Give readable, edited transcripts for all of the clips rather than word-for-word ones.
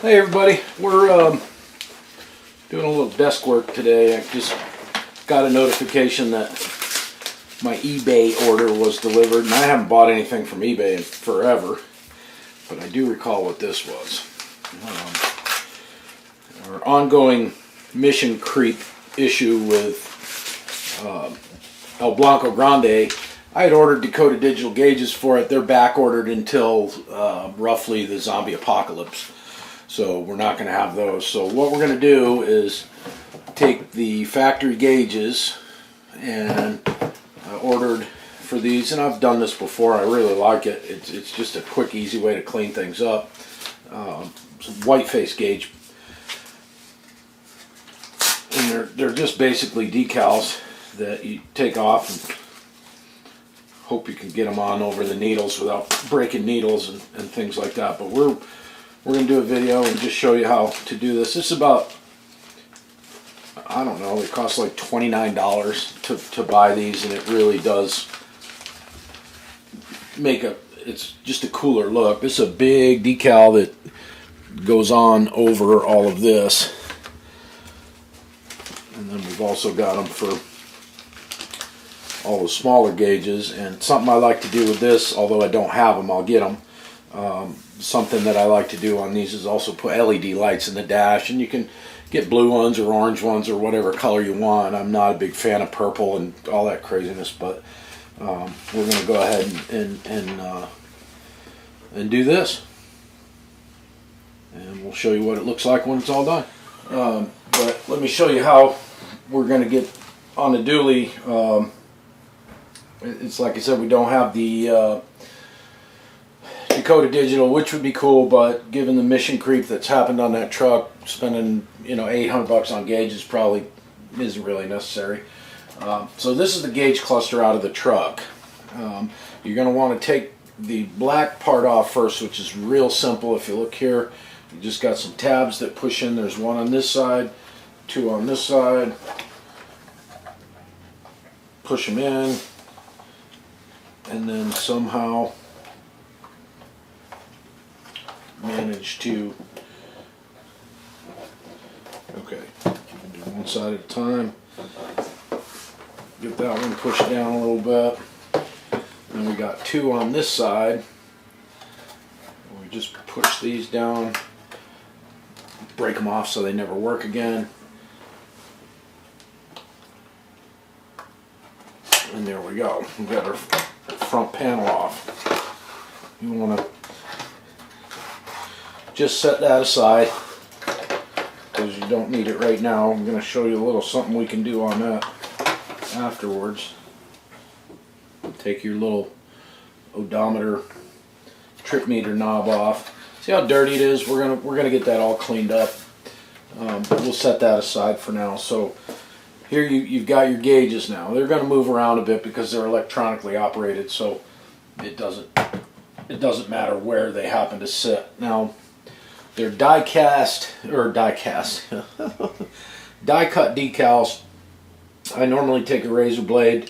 Hey everybody, we're doing a little desk work today. I just got a notification that my eBay order was delivered, and I haven't bought anything from eBay in forever, but I do recall what this was. Our ongoing mission creep issue with El Blanco Grande. I had ordered Dakota Digital gauges for it. They're back ordered until roughly the zombie apocalypse. So we're not going to have those. So what we're going to do is take the factory gauges, and I ordered for these, and I've done this before. I really like it. It's just a quick, easy way to clean things up. Some white face gauge, and they're just basically decals that you take off and hope you can get them on over the needles without breaking needles and things like that. But we're going to do a video and just show you how to do this. This is about, I don't know, it costs like $29 to buy these, and it really does make it's just a cooler look. This is a big decal that goes on over all of this. And then we've also got them for all the smaller gauges. And something I like to do with this, although I don't have them, I'll get them. Something that I like to do on these is also put LED lights in the dash, and you can get blue ones or orange ones or whatever color you want. I'm not a big fan of purple and all that craziness, but we're going to go ahead and do this, and we'll show you what it looks like when it's all done. But let me show you how we're going to get on the dually. It's like I said, we don't have the Dakota Digital, which would be cool, but given the mission creep that's happened on that truck, spending $800 on gauges probably isn't really necessary. So this is the gauge cluster out of the truck. You're going to want to take the black part off first, which is real simple. If you look here, you just got some tabs that push in. There's one on this side, two on this side. Push them in, and then somehow manage to, okay, do one side at a time. Get that one pushed down a little bit. And we got two on this side. We just push these down, break them off so they never work again. And there we go. We got our front panel off. You want to just set that aside because you don't need it right now. I'm going to show you a little something we can do on that afterwards. Take your little odometer trip meter knob off. See how dirty it is? We're gonna get that all cleaned up. But we'll set that aside for now. So here you've got your gauges now. They're going to move around a bit because they're electronically operated, so it doesn't matter where they happen to sit. Now, they're die cut decals. I normally take a razor blade.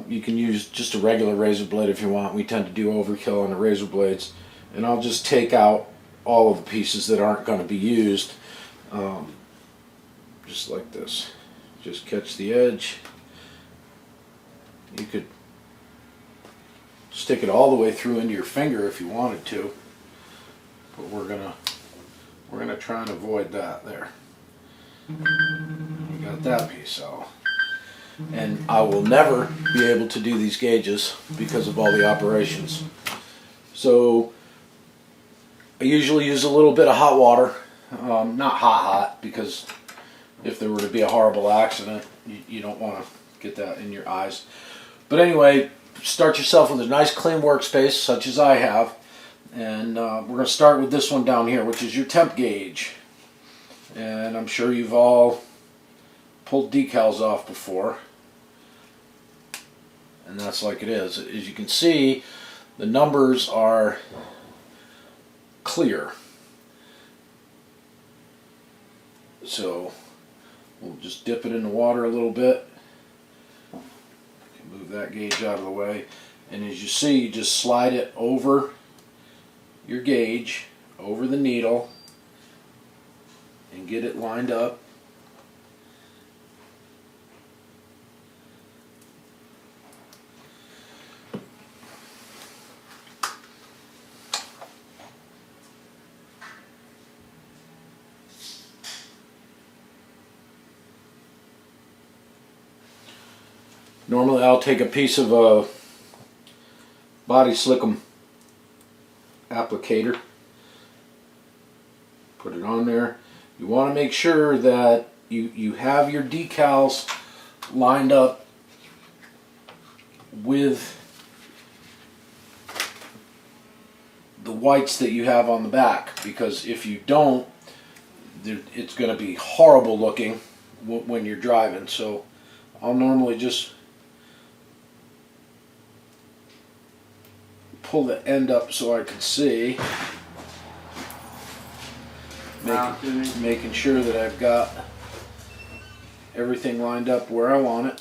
You can use just a regular razor blade if you want. We tend to do overkill on the razor blades, and I'll just take out all of the pieces that aren't going to be used, just like this. Just catch the edge. You could stick it all the way through into your finger if you wanted to, but we're gonna try and avoid that. There, we got that piece out. And I will never be able to do these gauges because of all the operations. So I usually use a little bit of hot water, not hot, because if there were to be a horrible accident, you don't want to get that in your eyes. But anyway, start yourself with a nice clean workspace such as I have, and we're going to start with this one down here, which is your temp gauge. And I'm sure you've all pulled decals off before, and that's like it is. As you can see, the numbers are clear, so we'll just dip it in the water a little bit. Move that gauge out of the way, and as you see, you just slide it over your gauge, over the needle, and get it lined up. Normally I'll take a piece of body slickum applicator, put it on there. You want to make sure that you have your decals lined up with the whites that you have on the back, because if you don't, it's going to be horrible looking when you're driving. So I'll normally just pull the end up so I can see, making sure that I've got everything lined up where I want it.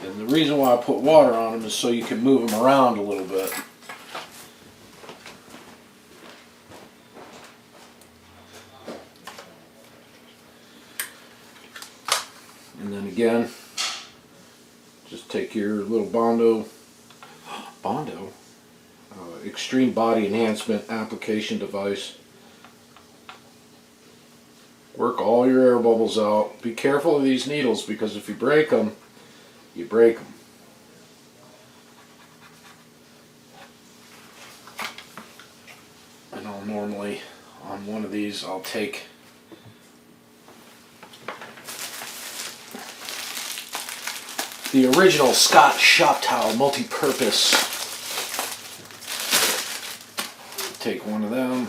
And the reason why I put water on them is so you can move them around a little bit. And then again, just take your little Bondo Extreme Body Enhancement Application Device. Work all your air bubbles out. Be careful of these needles, because if you break them, you break them. And I'll normally, on one of these, I'll take the original Scott shop towel, multi-purpose. Take one of them.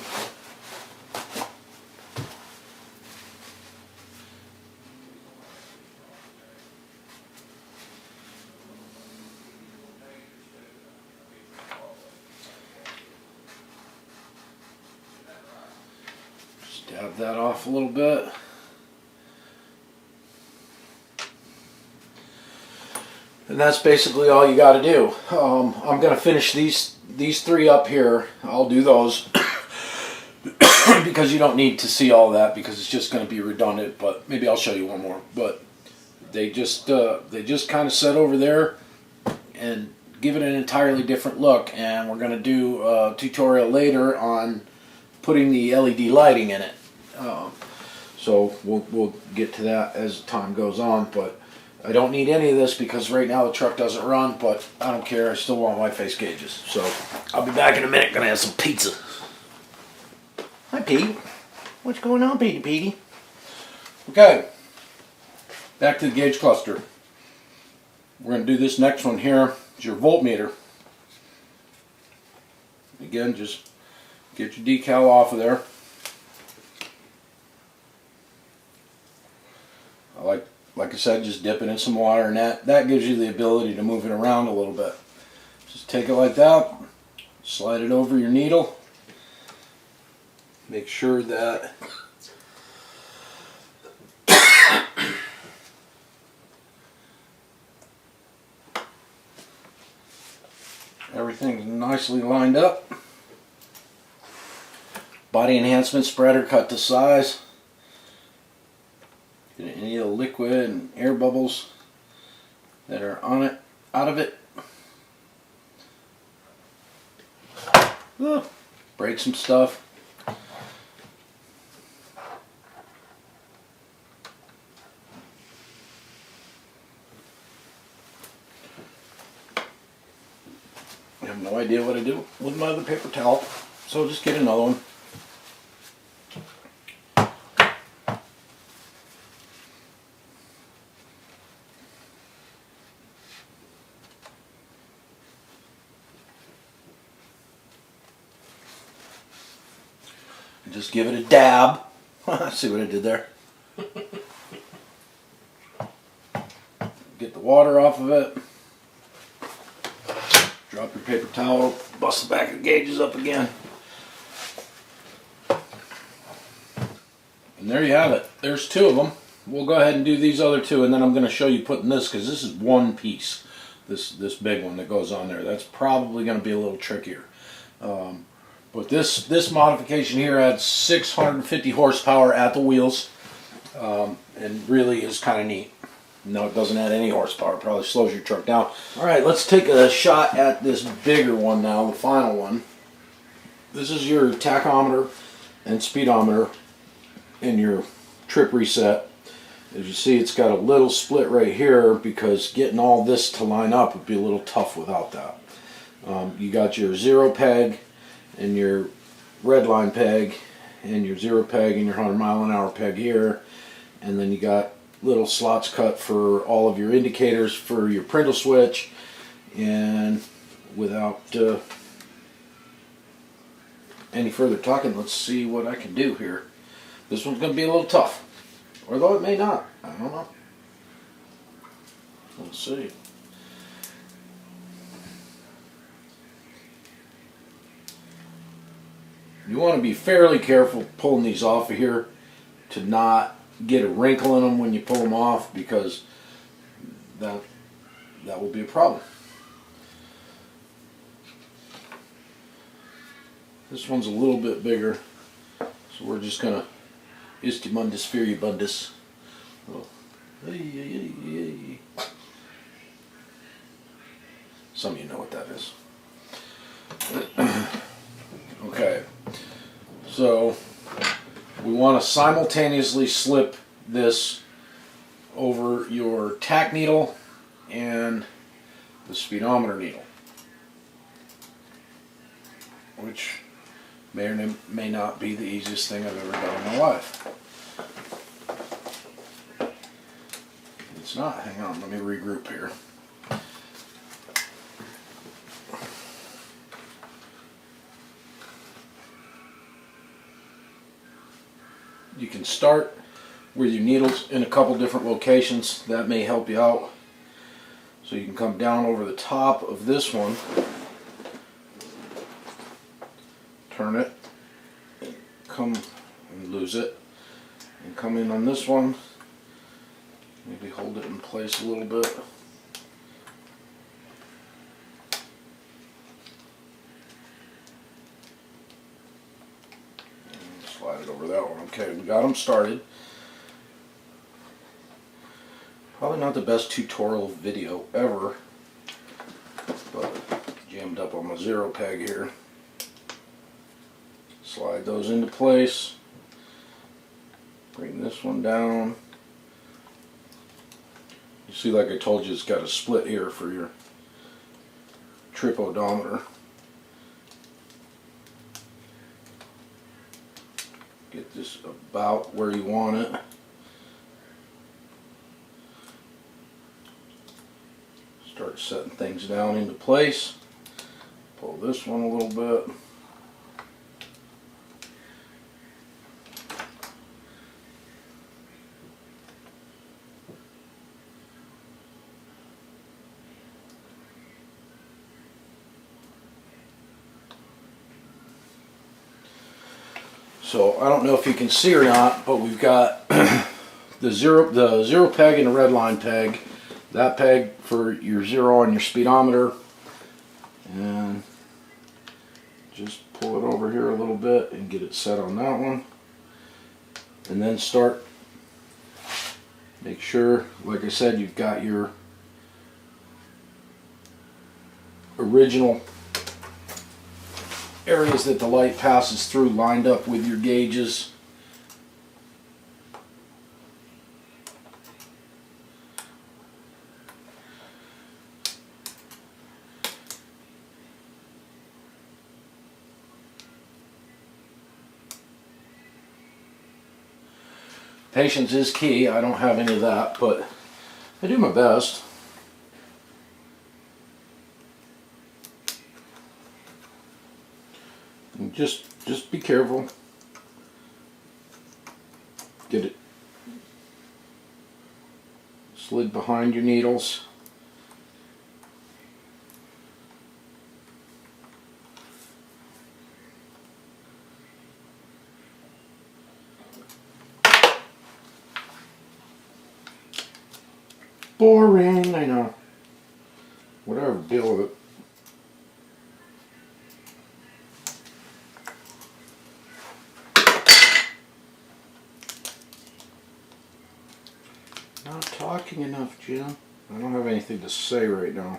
Just dab that off a little bit. And that's basically all you got to do. I'm going to finish these three up here. I'll do those because you don't need to see all that, because it's just going to be redundant. But maybe I'll show you one more. But they just kind of set over there and give it an entirely different look. And we're going to do a tutorial later on putting the LED lighting in it. So we'll get to that as time goes on. But I don't need any of this because right now the truck doesn't run, but I don't care. I still want white face gauges. So I'll be back in a minute. Gonna have some pizza. Hi, Pete. What's going on, Petey? Okay. Back to the gauge cluster. We're gonna do this next one here. Is your voltmeter. Again, just get your decal off of there. Like I said, just dip it in some water, and that gives you the ability to move it around a little bit. Just take it like that, slide it over your needle, make sure that everything's nicely lined up. Body enhancement spreader cut to size. Get any of the liquid and air bubbles that are on it out of it. Break some stuff. I have no idea what I do with my other paper towel, so I'll just get another one. Just give it a dab. See what I did there? Get the water off of it. Drop your paper towel. Bust the back of the gauges up again. And there you have it. There's two of them. We'll go ahead and do these other two, and then I'm going to show you putting this, because this is one piece. this big one that goes on there. That's probably going to be a little trickier. But this modification here adds 650 horsepower at the wheels, and really is kind of neat. No, it doesn't add any horsepower. It probably slows your truck down. All right, let's take a shot at this bigger one now, the final one. This is your tachometer and speedometer and your trip reset. As you see, it's got a little split right here because getting all this to line up would be a little tough without that. You got your 0 peg and your red line peg and your 0 peg and your 100-mile-an-hour peg here, and then you got little slots cut for all of your indicators for your Prindle switch. And without any further talking, let's see what I can do here. This one's going to be a little tough, although it may not. I don't know. Let's see. You want to be fairly careful pulling these off of here to not get a wrinkle in them when you pull them off, because that will be a problem. This one's a little bit bigger, so we're just gonna istimundus furibundus. Oh. Some of you know what that is. Okay, so we want to simultaneously slip this over your tach needle and the speedometer needle, which may or may not be the easiest thing I've ever done in my life. It's not. Hang on, let me regroup here. You can start with your needles in a couple different locations. That may help you out. So you can come down over the top of this one, turn it, come and lose it, and come in on this one, maybe hold it in place a little bit. Slide it over that one. Okay, we got them started. Probably not the best tutorial video ever, but jammed up on my 0 peg here. Slide those into place. Bring this one down. You see, like I told you, it's got a split here for your trip odometer. Get this about where you want it. Start setting things down into place. Pull this one a little bit. So I don't know if you can see or not, but we've got the zero peg and the red line peg. That peg for your 0 on your speedometer, and just pull it over here a little bit and get it set on that one, and then start. Make sure, like I said, you've got your original areas that the light passes through lined up with your gauges. Patience is key. I don't have any of that, but I do my best. And just be careful. Get it slid behind your needles. Boring, I know. deal with it. Not talking enough, Jim. I don't have anything to say right now.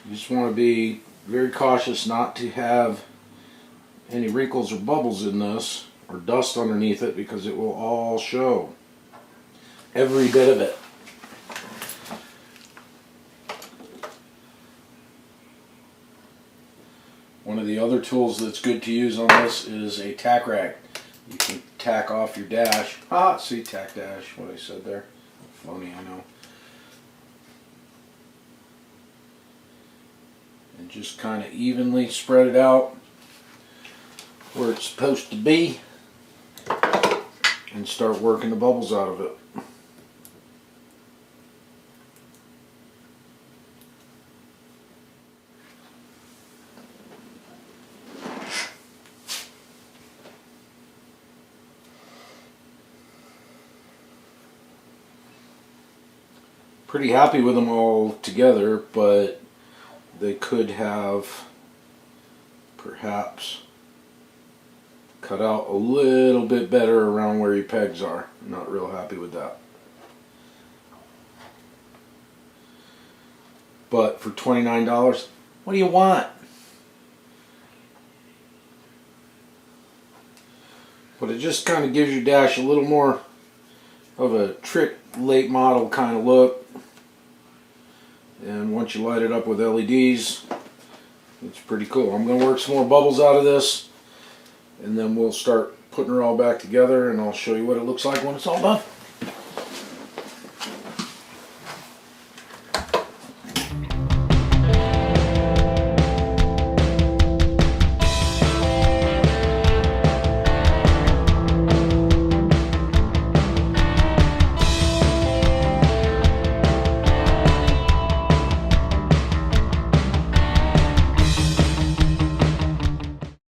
You just want to be very cautious not to have any wrinkles or bubbles in this or dust underneath it, because it will all show. Every bit of it. One of the other tools that's good to use on this is a tack rag. You can tack off your dash. See, tack dash, what I said there. Funny, I know. And just kind of evenly spread it out where it's supposed to be and start working the bubbles out of it. Pretty happy with them all together, but they could have perhaps cut out a little bit better around where your pegs are. I'm not real happy with that. But for $29, what do you want? But it just kind of gives your dash a little more of a trick late model kind of look. And once you light it up with LEDs, it's pretty cool. I'm going to work some more bubbles out of this, and then we'll start putting her all back together, and I'll show you what it looks like when it's all done.